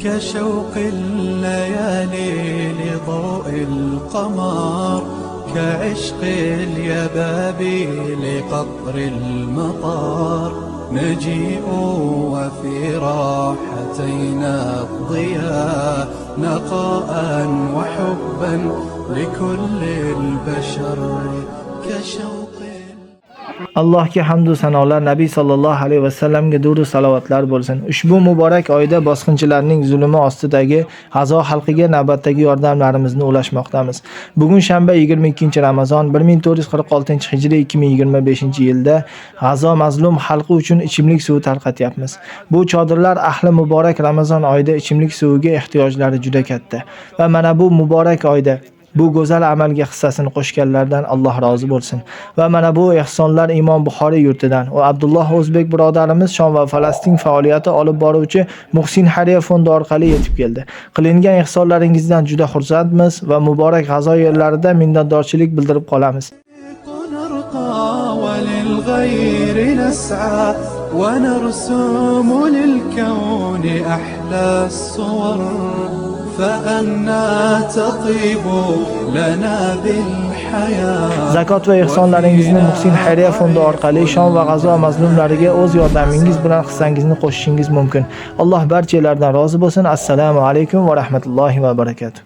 كشوق الليالي لضوء القمر كعشق اليبابي لقطر المطار نجيء وفي راحتينا الضياء نقاء وحبا لكل البشر كشوق. Allohga hamd va sanolar, Nabiy sallallohu alayhi va sallamga durud va salovatlar bo'lsin. Ushbu muborak oyda bosqinchilarning zulmi ostidagi G'azo xalqiga navbatdagi yordamlarimizni ulashmoqdamiz. Bugun shanba 22-Ramazon 1446-hijriy 2025-yilda G'azo mazlum xalqi uchun ichimlik suvi tarqatyapmiz. Bu chodirlar ahli muborak Ramazon oyida ichimlik suviga ehtiyojlari juda katta va mana bu muborak oyda bu go'zal amalga hissasini qo'shganlardan Alloh rozi bo'lsin. Va mana bu ehsonlar Imom Buxoriy yurtidan va Abdulloh O'zbek birodarimiz Shom va Falastin faoliyati olib boruvchi Muhsin Hariya fondi orqali yetib keldi. Qilingan ehsonlaringizdan juda xursandmiz va muborak G'azo yerlarida minnatdorchilik bildirib qolamiz. Zakot va ehsonlaringizni Muhsin Hariya fondi orqali Shom va G'azo mazlumlariga o'z yordamingiz bilan hissangizni qo'shishingiz mumkin. Alloh barchalardan rozi bo'lsin. Assalomu alaykum va rahmatullohi va barakatuh.